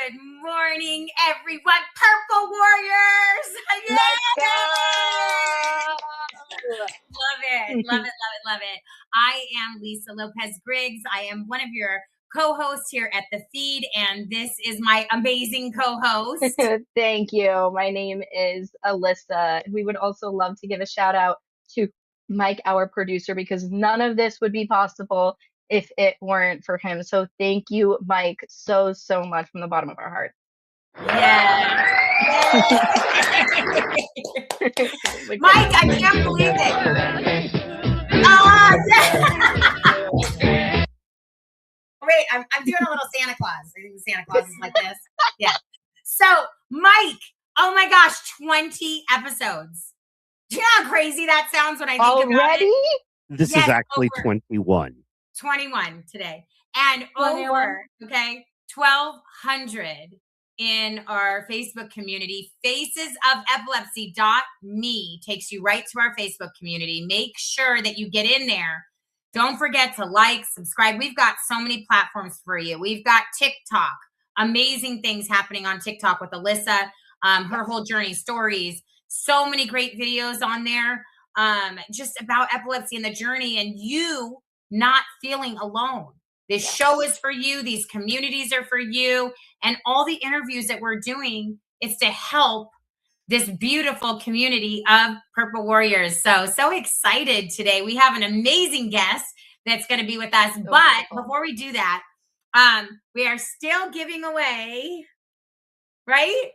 Good morning, everyone. Purple Warriors. Let's go. Love it. Love it. Love it. Love it. I am Lisa Lopez Griggs. I am one of your co-hosts here at The Feed, and this is my amazing co-host. Thank you. My name is Alyssa. We would also love to give a shout out to Mike, our producer, because none of this would be possible if it weren't for him. So thank you, Mike, so much from the bottom of our heart. Yes. Mike, I can't believe it. Wait, I'm doing a little Santa Claus. I think Santa Claus is like this. Yeah. So, Mike, oh my gosh, 20 episodes. Do you know how crazy that sounds when I think Already? about it? This is actually 21. 21 today. And over, 1,200 in our Facebook community. FacesOfEpilepsy.me takes you right to our Facebook community. Make sure that you get in there. Don't forget to like, subscribe. We've got so many platforms for you. We've got TikTok. Amazing things happening on TikTok with Alyssa, her whole journey stories. So many great videos on there just about epilepsy and the journey and you not feeling alone. This show is for you. These communities are for you. And all the interviews that we're doing is to help this beautiful community of Purple Warriors. So excited today. We have an amazing guest that's going to be with us. But before we do that, we are still giving away, right?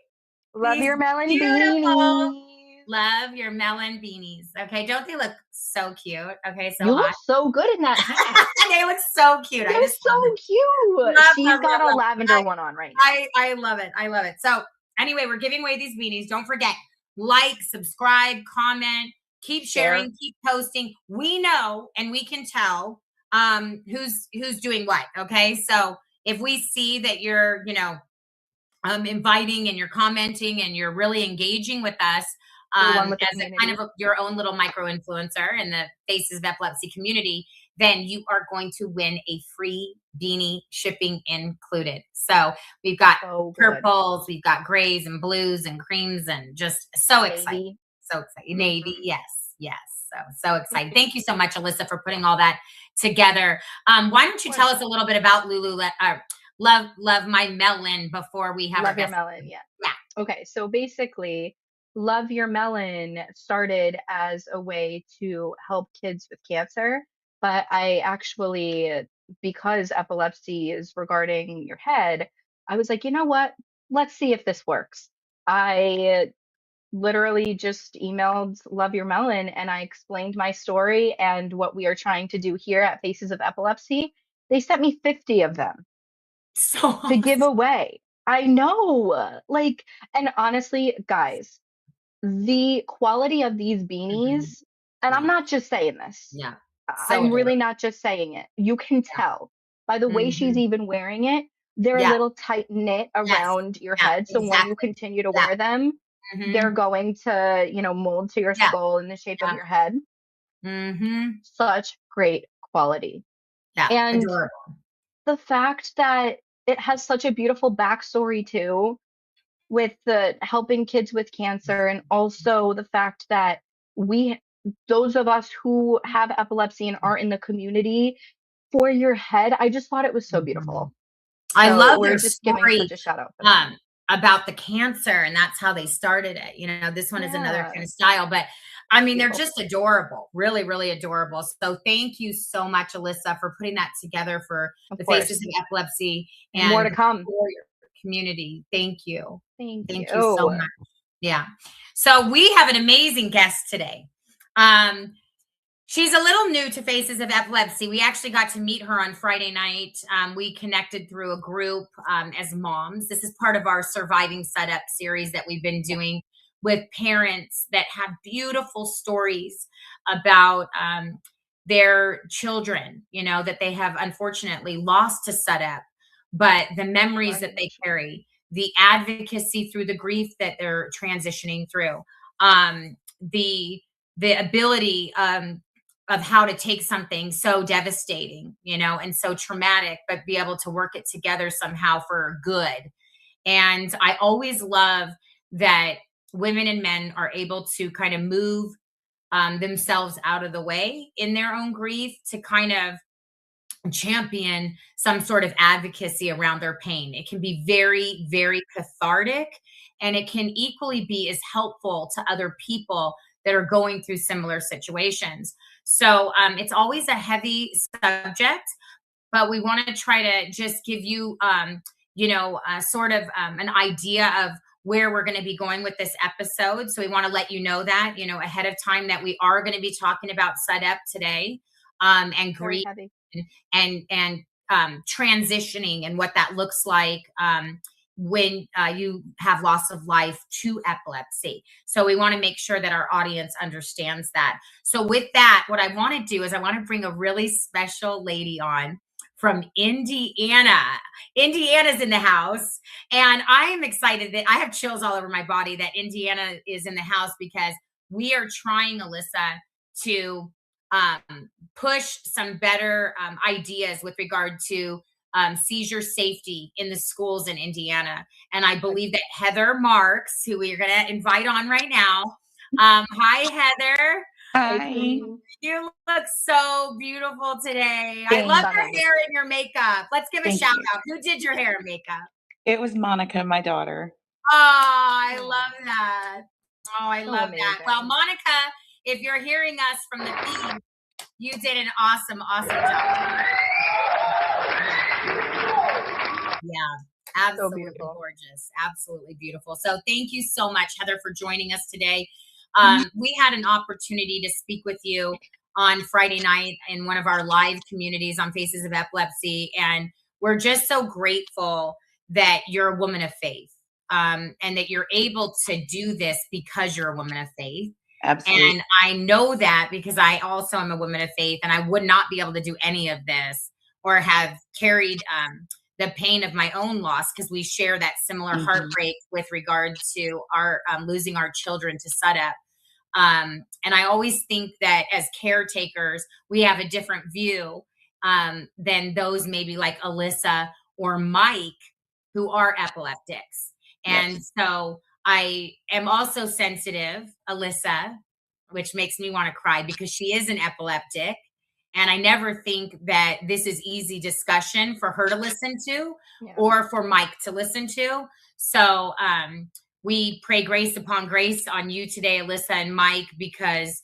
Love your melon beanies. Love your melon beanies. Okay. Don't they look so cute? Okay. So you look so good in that hat. They look so cute. They're so cute. She's got a lavender one on right now. I love it. I love it. So anyway, we're giving away these beanies. Don't forget, like, subscribe, comment, keep sharing, keep posting. We know and we can tell who's doing what. Okay. So if we see that you're, inviting and you're commenting and you're really engaging with us, as a kind of your own little micro influencer in the Faces of Epilepsy community, then you are going to win a free beanie, shipping included. So we've got purples, we've got grays and blues and creams, and just so excited. So excited. Navy, yes. So excited. Thank you so much, Alyssa, for putting all that together. Why don't you tell us a little bit about Love My Melon before we have Love Your Melon, yeah. Okay, so basically, Love Your Melon started as a way to help kids with cancer, but I actually, because epilepsy is regarding your head, I was like, you know what? Let's see if this works. I literally just emailed Love Your Melon and I explained my story and what we are trying to do here at Faces of Epilepsy. They sent me 50 of them to give away. I know. And honestly, guys, the quality of these beanies, and I'm not just saying this. Yeah. I'm really not just saying it. You can tell by the way she's even wearing it. They're a little tight knit around your head. So when you continue to wear them, they're going to, mold to your skull in the shape of your head. Such great quality. Yeah. And adorable. The fact that it has such a beautiful backstory too, with the helping kids with cancer, and also the fact that those of us who have epilepsy and are in the community for your head, I just thought it was so beautiful. I love their just story, giving such a shout out for them. About the cancer, and that's how they started it. This one is another kind of style, but I mean, they're just adorable, really, really adorable. So thank you so much, Alyssa, for putting that together for the Faces of Epilepsy and more to come for your community. Thank you. Thank you so much. Yeah. So we have an amazing guest today. She's a little new to Faces of Epilepsy. We actually got to meet her on Friday night. We connected through a group as moms. This is part of our Surviving Setup series that we've been doing with parents that have beautiful stories about their children, that they have unfortunately lost to setup, but the memories that they carry, the advocacy through the grief that they're transitioning through, the ability of how to take something so devastating, and so traumatic, but be able to work it together somehow for good. And I always love that women and men are able to kind of move themselves out of the way in their own grief to kind of champion some sort of advocacy around their pain. It can be very, very cathartic, and it can equally be as helpful to other people that are going through similar situations. So it's always a heavy subject, but we want to try to just give you, sort of an idea of where we're going to be going with this episode. So we want to let you know that, ahead of time, that we are going to be talking about SUDEP today, and grief and transitioning and what that looks like when you have loss of life to epilepsy. So we want to make sure that our audience understands that. So with that, what I want to do is I want to bring a really special lady on from Indiana. Indiana's in the house. And I am excited that I have chills all over my body that Indiana is in the house, because we are trying, Alyssa, to push some better ideas with regard to seizure safety in the schools in Indiana. And I believe that Heather Marks, who we are going to invite on right now. Hi, Heather. Hi. You look so beautiful today. I love your hair and your makeup. Let's give a shout out. Who did your hair and makeup? It was Monica, my daughter. Oh, I love that. Oh, I love that. Well, Monica, if you're hearing us from the feed, you did an awesome job. Yeah, absolutely gorgeous. Absolutely beautiful. So thank you so much, Heather, for joining us today. We had an opportunity to speak with you on Friday night in one of our live communities on Faces of Epilepsy. And we're just so grateful that you're a woman of faith, and that you're able to do this because you're a woman of faith. Absolutely. And I know that because I also am a woman of faith, and I would not be able to do any of this or have carried the pain of my own loss, because we share that similar heartbreak with regard to our losing our children to SUDEP. And I always think that as caretakers, we have a different view than those maybe like Alyssa or Mike, who are epileptics. And so I am also sensitive, Alyssa, which makes me want to cry because she is an epileptic. And I never think that this is easy discussion for her to listen to or for Mike to listen to. So we pray grace upon grace on you today, Alyssa and Mike, because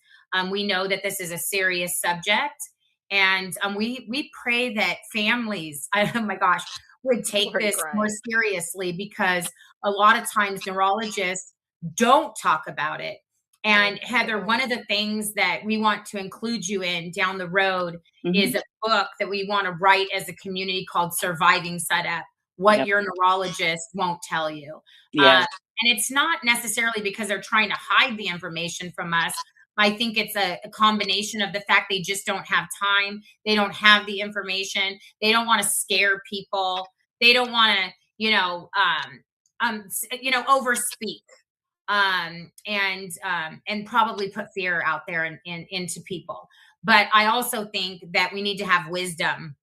we know that this is a serious subject. And we pray that families, oh my gosh, would take this more seriously, because a lot of times neurologists don't talk about it. And Heather, one of the things that we want to include you in down the road is a book that we want to write as a community called Surviving SUDEP, What Your Neurologist Won't Tell You. And it's not necessarily because they're trying to hide the information from us. I think it's a combination of the fact they just don't have time. They don't have the information. They don't want to scare people. They don't want to, overspeak. And probably put fear out there into people. But I also think that we need to have wisdom,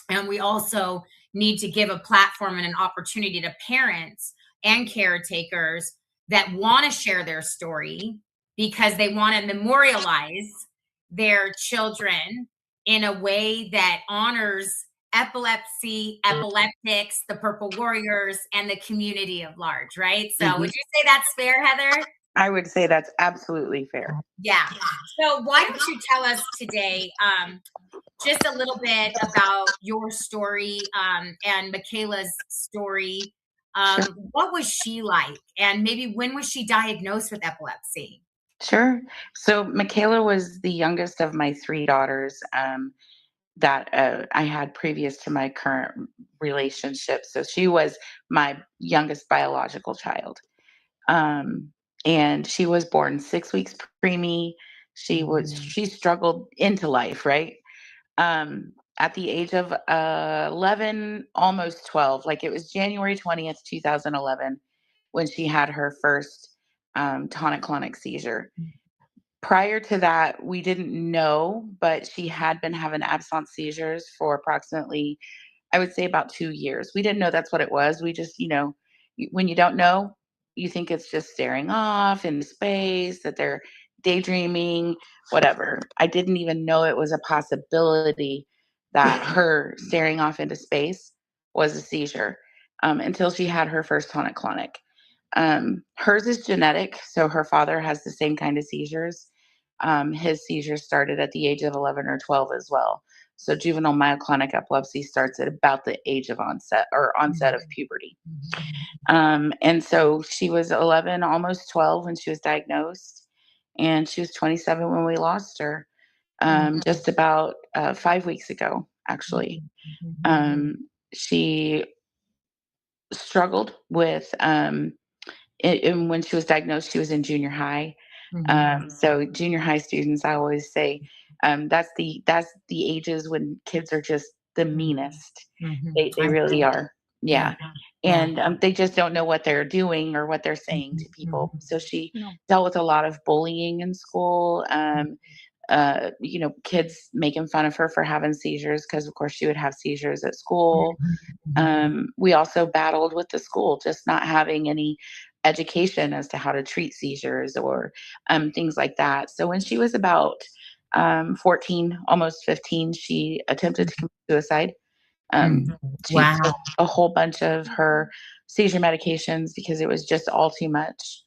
and we also need to give a platform and an opportunity to parents and caretakers that want to share their story, because they want to memorialize their children in a way that honors epilepsy, epileptics, the Purple Warriors, and the community at large, right? So would you say that's fair, Heather? I would say that's absolutely fair. Yeah. So why don't you tell us today just a little bit about your story and Michaela's story. What was she like? And maybe when was she diagnosed with epilepsy? Sure. So Michaela was the youngest of my three daughters that I had previous to my current relationship. So she was my youngest biological child. And she was born 6 weeks preemie. She struggled into life, right? At the age of 11, almost 12, like it was January 20th, 2011, when she had her first tonic-clonic seizure. Prior to that, we didn't know, but she had been having absence seizures for approximately, I would say, about 2 years. We didn't know that's what it was. We just, when you don't know, you think it's just staring off into space, that they're daydreaming, whatever. I didn't even know it was a possibility that her staring off into space was a seizure, until she had her first tonic-clonic. Hers is genetic, so her father has the same kind of seizures. His seizures started at the age of 11 or 12 as well. So juvenile myoclonic epilepsy starts at about the age of onset of puberty. And so she was 11, almost 12 when she was diagnosed, and she was 27 when we lost her, just about 5 weeks ago, actually. She struggled with, and when she was diagnosed, she was in junior high. So junior high students, I always say, that's the ages when kids are just the meanest. They really are. Yeah. And they just don't know what they're doing or what they're saying to people. So she No. dealt with a lot of bullying in school. Kids making fun of her for having seizures because, of course, she would have seizures at school. We also battled with the school just not having any education as to how to treat seizures or things like that. So when she was about 14, almost 15, she attempted to commit suicide. She Wow. took a whole bunch of her seizure medications because it was just all too much,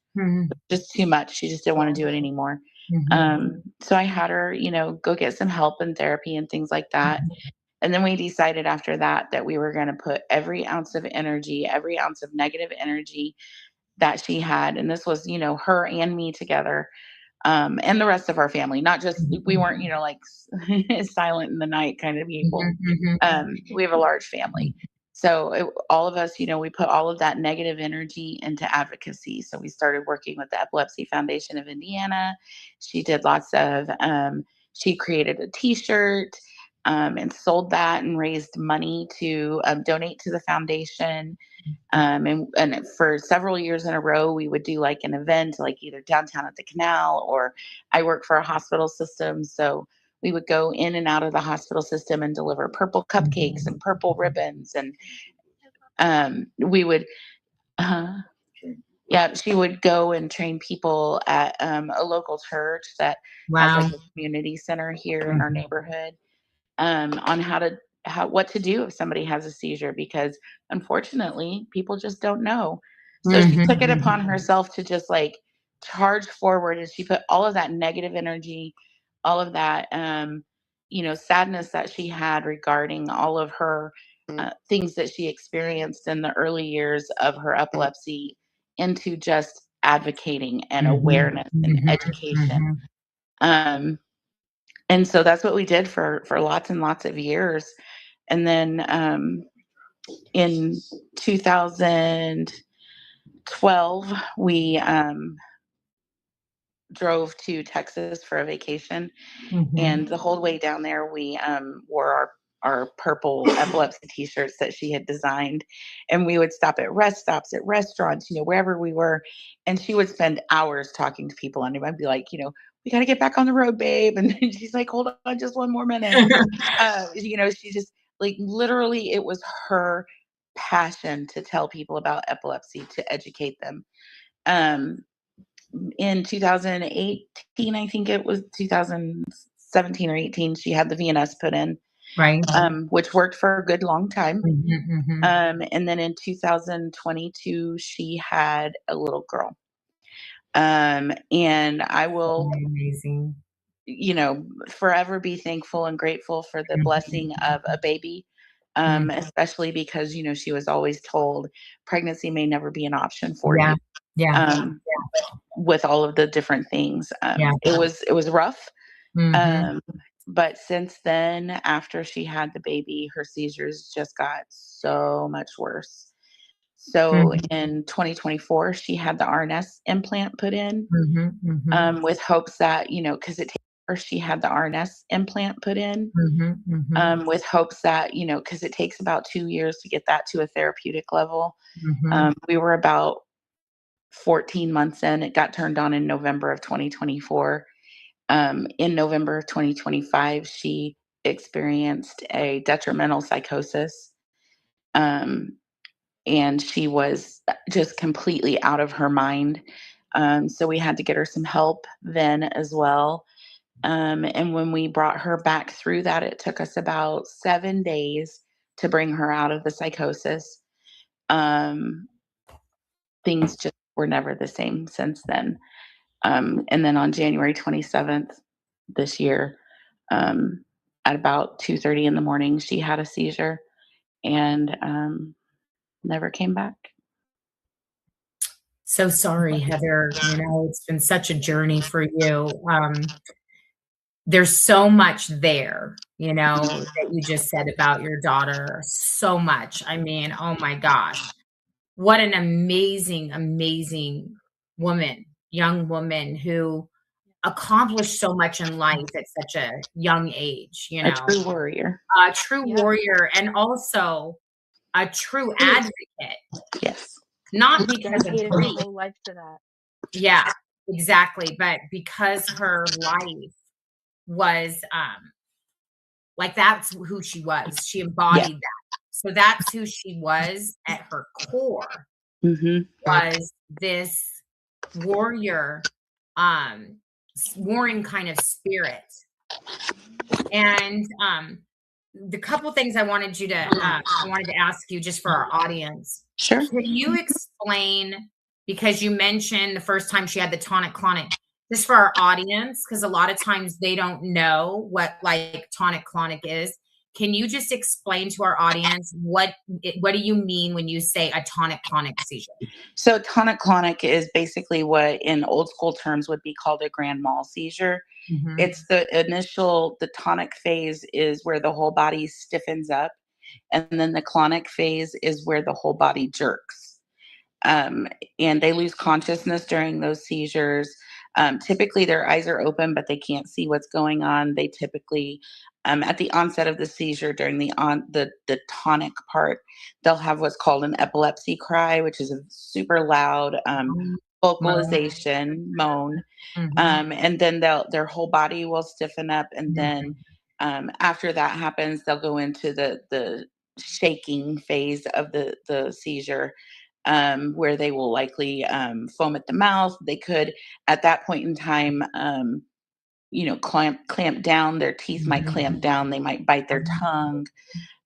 just too much. She just didn't want to do it anymore. So I had her, go get some help and therapy and things like that. And then we decided after that we were going to put every ounce of energy, every ounce of negative energy that she had. And this was, her and me together, and the rest of our family, not just, we weren't, like silent in the night kind of people. We have a large family. So all of us, we put all of that negative energy into advocacy. So we started working with the Epilepsy Foundation of Indiana. She did lots of, she created a t-shirt, and sold that and raised money to donate to the foundation. And for several years in a row, we would do like an event, like either downtown at the canal, or I work for a hospital system. So we would go in and out of the hospital system and deliver purple cupcakes and purple ribbons. And we would, she would go and train people at a local church that has like a community center here in our neighborhood, on what to do if somebody has a seizure, because unfortunately people just don't know. So she took it upon herself to just like charge forward, and she put all of that negative energy, all of that, sadness that she had regarding all of her things that she experienced in the early years of her epilepsy into just advocating and awareness and education. And so that's what we did for lots and lots of years. And then in 2012, we drove to Texas for a vacation. And the whole way down there, we wore our purple epilepsy t-shirts that she had designed. And we would stop at rest stops, at restaurants, wherever we were. And she would spend hours talking to people. And I'd be like, we got to get back on the road, babe. And she's like, hold on just one more minute. She just like, literally, it was her passion to tell people about epilepsy, to educate them. In 2018, I think it was 2017 or 18, she had the VNS put in, Right. Which worked for a good long time. And then in 2022, she had a little girl. And I will, Amazing. forever be thankful and grateful for the blessing of a baby. Especially because, she was always told pregnancy may never be an option for you. Yeah. With all of the different things. It was rough. But since then, after she had the baby, her seizures just got so much worse. So in 2024, she had the RNS implant put in, with hopes that, because she had the RNS implant put in, with hopes that, because it takes about 2 years to get that to a therapeutic level. We were about 14 months in. It got turned on in November of 2024. In November of 2025, she experienced a detrimental psychosis. and she was just completely out of her mind. So we had to get her some help then as well. And when we brought her back through that, it took us about 7 days to bring her out of the psychosis. Um, Things just were never the same since then. And then on January 27th this year, at about 2:30 in the morning, she had a seizure and never came back. So sorry, Heather. It's been such a journey for you. There's so much there, that you just said about your daughter. So much. I mean, oh my gosh. What an amazing, amazing young woman who accomplished so much in life at such a young age, A true warrior. a true warrior, and also a true advocate. Yes. Not because of Dedicated her grief. whole life to that. Yeah, exactly. But because her life was like, that's who she was. She embodied that. So that's who she was at her core, was this warrior, warring kind of spirit. And the couple things I wanted to ask you just for our audience. Sure. Can you explain, because you mentioned the first time she had the tonic-clonic, just for our audience, because a lot of times they don't know what like tonic-clonic is. Can you just explain to our audience what do you mean when you say a tonic-clonic seizure? So tonic-clonic is basically what in old school terms would be called a grand mal seizure. It's the tonic phase is where the whole body stiffens up, and then the clonic phase is where the whole body jerks. And they lose consciousness during those seizures. Typically, their eyes are open, but they can't see what's going on. They typically, at the onset of the seizure, during the tonic part, they'll have what's called an epilepsy cry, which is a super loud vocalization, moan. And then their whole body will stiffen up, and then after that happens, they'll go into the shaking phase of the seizure. Where they will likely foam at the mouth. They could, at that point in time, clamp down. Their teeth might clamp down. They might bite their tongue.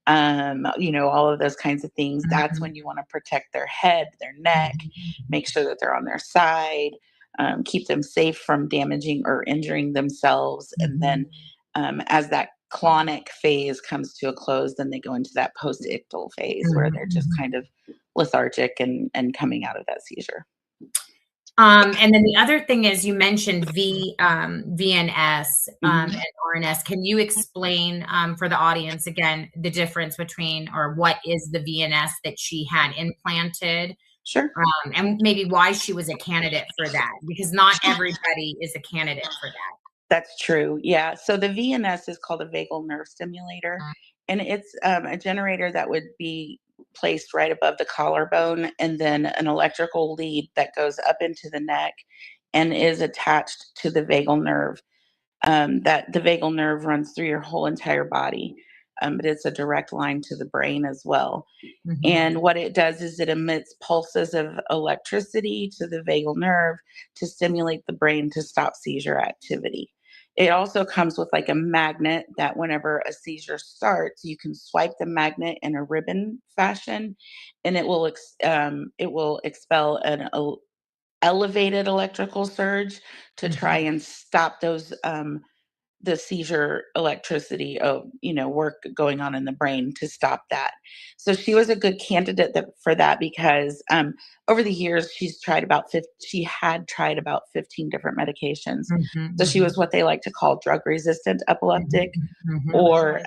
All of those kinds of things. That's when you want to protect their head, their neck, make sure that they're on their side, keep them safe from damaging or injuring themselves. And then as that clonic phase comes to a close, then they go into that post-ictal phase where they're just kind of lethargic and coming out of that seizure. And then the other thing is, you mentioned VNS and RNS. Can you explain for the audience again the difference between, or what is the VNS that she had implanted? Sure. And maybe why she was a candidate for that, because not everybody is a candidate for that. That's true. Yeah. So the VNS is called a vagal nerve stimulator, and it's a generator that would be placed right above the collarbone, and then an electrical lead that goes up into the neck and is attached to the vagal nerve. That the vagal nerve runs through your whole entire body, but it's a direct line to the brain as well. And what it does is it emits pulses of electricity to the vagal nerve to stimulate the brain to stop seizure activity. It also comes with like a magnet that whenever a seizure starts, you can swipe the magnet in a ribbon fashion, and it will expel an elevated electrical surge to try and stop those the seizure electricity work going on in the brain to stop that. So she was a good candidate for that because over the years she had tried about 15 different medications. So she was what they like to call drug resistant epileptic or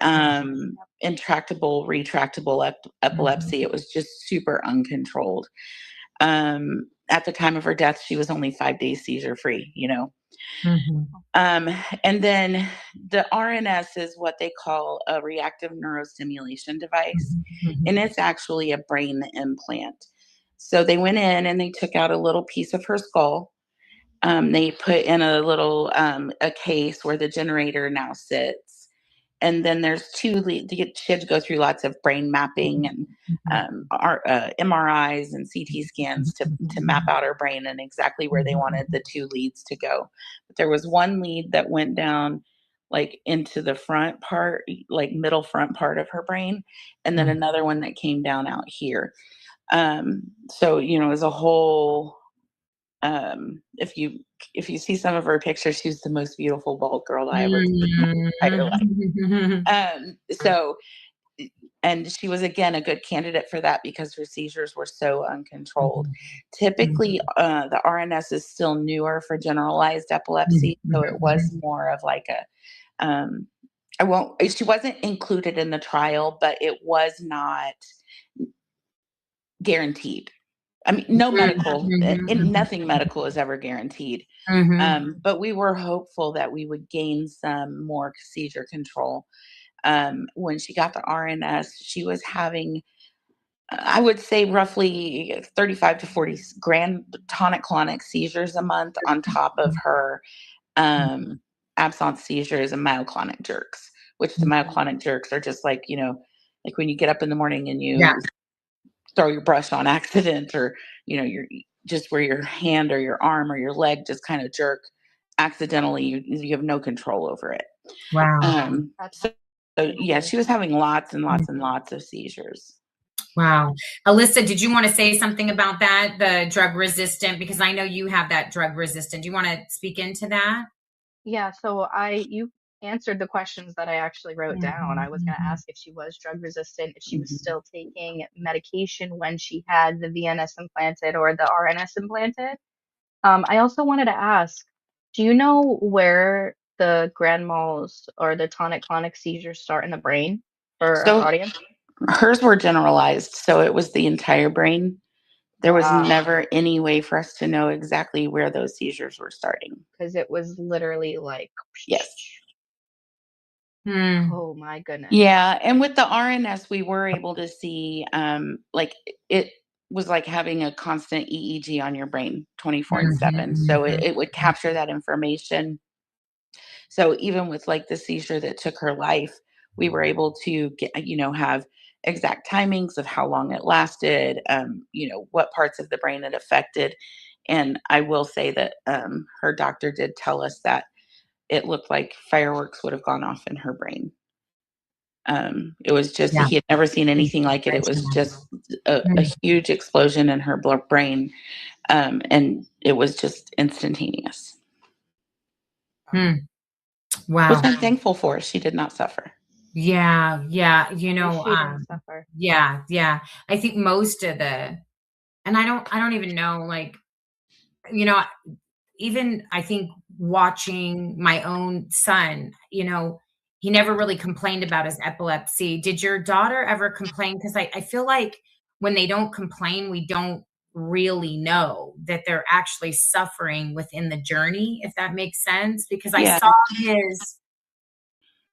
intractable retractable epilepsy. It was just super uncontrolled. At the time of her death, she was only 5 days seizure free, And then the RNS is what they call a reactive neurostimulation device, and it's actually a brain implant. So they went in and they took out a little piece of her skull. They put in a little a case where the generator now sits, and then there's two leads. She had to go through lots of brain mapping and MRIs and CT scans to map out her brain and exactly where they wanted the two leads to go. But there was one lead that went down like into the front part, like middle front part of her brain, and then another one that came down out here. So, you know, as a whole, if you see some of her pictures, she's the most beautiful bald girl I ever seen in my entire life. So, and she was again a good candidate for that because her seizures were so uncontrolled. Typically, the RNS is still newer for generalized epilepsy, so it was more of like a she wasn't included in the trial, but it was not guaranteed. I mean, no medical, nothing medical is ever guaranteed. But we were hopeful that we would gain some more seizure control. When she got the RNS, she was having, I would say, roughly 35 to 40 grand tonic-clonic seizures a month on top of her absence seizures and myoclonic jerks, which the myoclonic jerks are just like, you know, like when you get up in the morning and you throw your brush on accident, or, you know, you're just where your hand or your arm or your leg just kind of jerk accidentally, you have no control over it. Wow. So yeah, she was having lots and lots and lots of seizures. Wow. Alyssa, did you want to say something about that, the drug resistant? Because I know you have that drug resistant. Do you want to speak into that? Yeah, so you answered the questions that I actually wrote down. I was going to ask if she was drug resistant, if she was still taking medication when she had the VNS implanted or the RNS implanted. I also wanted to ask, do you know where the grand mals or the tonic-clonic seizures start in the brain for our audience? Hers were generalized, so it was the entire brain. There was never any way for us to know exactly where those seizures were starting. Because it was literally like, yes. Oh my goodness. Yeah, and with the RNS, we were able to see, like it was like having a constant EEG on your brain 24/7. So it would capture that information. So even with like the seizure that took her life, we were able to get, you know, have exact timings of how long it lasted, you know, what parts of the brain it affected. And I will say that her doctor did tell us that it looked like fireworks would have gone off in her brain. It was just, he had never seen anything like it. It was just a huge explosion in her brain. And it was just instantaneous. Wow. Which I'm thankful for. She did not suffer. Yeah. Yeah. You know, suffer. Yeah. Yeah. I think most of the, and I don't even know, like, you know, even I think watching my own son, you know, he never really complained about his epilepsy. Did your daughter ever complain? Because I feel like when they don't complain, we don't really know that they're actually suffering within the journey, if that makes sense. Because I saw his,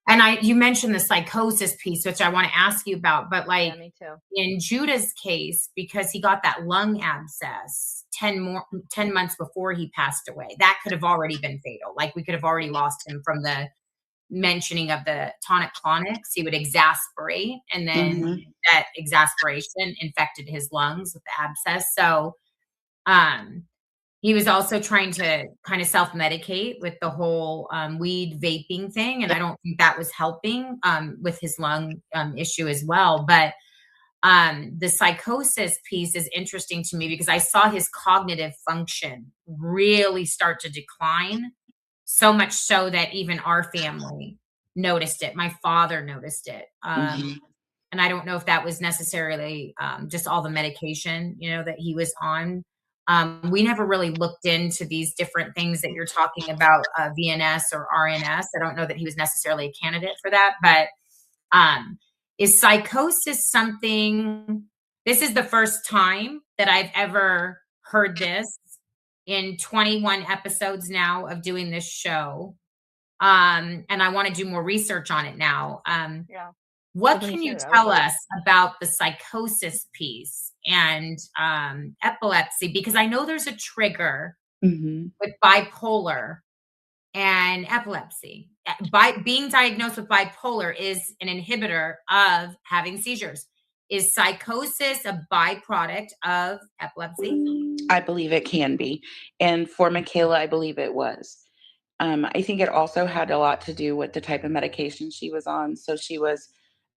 and you mentioned the psychosis piece, which I want to ask you about, but like me too. In Judah's case, because he got that lung abscess 10 months before he passed away, that could have already been fatal. Like we could have already lost him from the mentioning of the tonic-clonics. He would exasperate, and then that exasperation infected his lungs with the abscess. So, he was also trying to kind of self-medicate with the whole weed vaping thing. And I don't think that was helping with his lung issue as well. But the psychosis piece is interesting to me because I saw his cognitive function really start to decline, so much so that even our family noticed it. My father noticed it. And I don't know if that was necessarily just all the medication, you know, that he was on. We never really looked into these different things that you're talking about, VNS or RNS. I don't know that he was necessarily a candidate for that, but is psychosis something, this is the first time that I've ever heard this in 21 episodes now of doing this show. And I want to do more research on it now. What can you tell us about the psychosis piece and epilepsy? Because I know there's a trigger with bipolar and epilepsy. By being diagnosed with bipolar is an inhibitor of having seizures. Is psychosis a byproduct of epilepsy? I believe it can be. And for Michaela, I believe it was. I think it also had a lot to do with the type of medication she was on. So she was,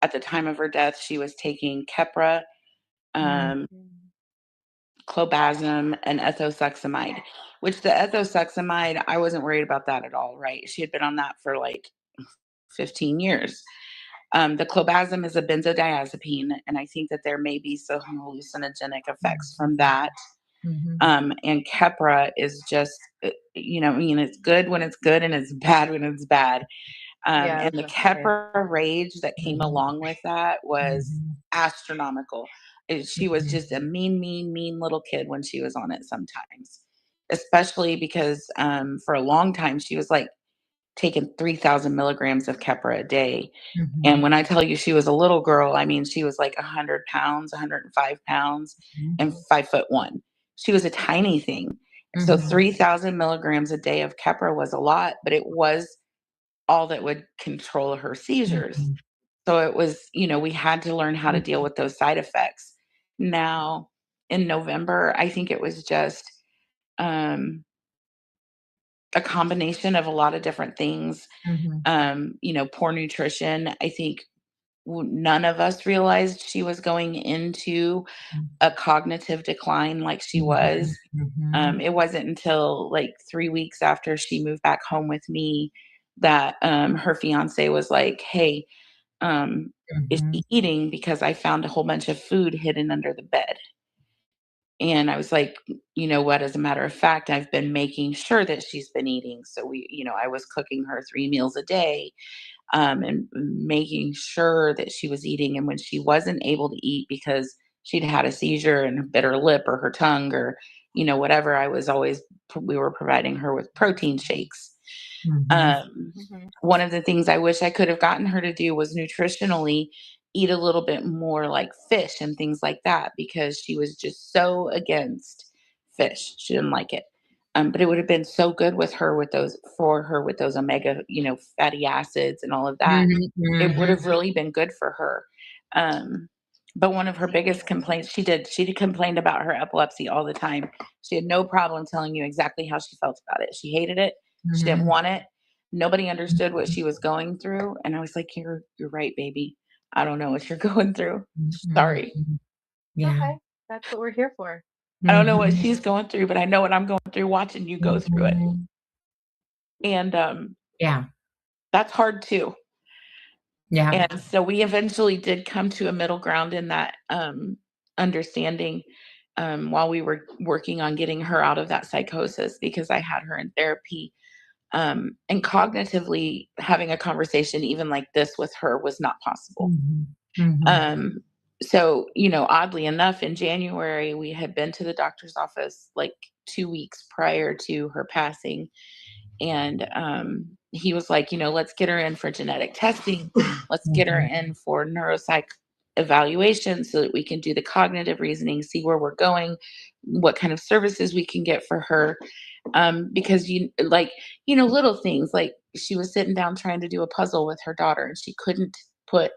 at the time of her death, she was taking Keppra, um, clobazam, and ethosuximide, which the ethosuximide, I wasn't worried about that at all, right? She had been on that for like 15 years. The clobazam is a benzodiazepine, and I think that there may be some hallucinogenic effects from that. And Keppra is just, I mean, it's good when it's good and it's bad when it's bad. And the Keppra rage that came along with that was astronomical. She was just a mean little kid when she was on it sometimes, especially because for a long time she was like taking 3,000 milligrams of Keppra a day. And when I tell you she was a little girl, I mean, she was like 100 pounds, 105 pounds, and 5'1". She was a tiny thing. So 3,000 milligrams a day of Keppra was a lot, but it was all that would control her seizures. So it was, we had to learn how to deal with those side effects. Now, in November, I think it was just a combination of a lot of different things. Poor nutrition. I think none of us realized she was going into a cognitive decline like she was. It wasn't until like 3 weeks after she moved back home with me that her fiance was like, "Hey, is she eating? Because I found a whole bunch of food hidden under the bed." And I was like, "You know what? As a matter of fact, I've been making sure that she's been eating." So I was cooking her 3 meals a day, and making sure that she was eating. And when she wasn't able to eat because she'd had a seizure and bit her lip or her tongue or, whatever, we were providing her with protein shakes. One of the things I wish I could have gotten her to do was nutritionally eat a little bit more like fish and things like that, because she was just so against fish. She didn't like it. But it would have been so good for her with those omega, fatty acids and all of that. It would have really been good for her. But one of her biggest complaints, she complained about her epilepsy all the time. She had no problem telling you exactly how she felt about it. She hated it. She didn't want it. Nobody understood what she was going through. And I was like, you're right, baby. I don't know what you're going through. Sorry. Yeah. Okay. That's what we're here for. I don't know what she's going through, but I know what I'm going through watching you go through it. And yeah, that's hard too. Yeah. And so we eventually did come to a middle ground in that understanding, while we were working on getting her out of that psychosis, because I had her in therapy. And cognitively having a conversation even like this with her was not possible. So, oddly enough, in January, we had been to the doctor's office like 2 weeks prior to her passing. And he was like, let's get her in for genetic testing. Let's get her in for neuropsych evaluation so that we can do the cognitive reasoning, see where we're going, what kind of services we can get for her. Because little things like she was sitting down trying to do a puzzle with her daughter and she couldn't put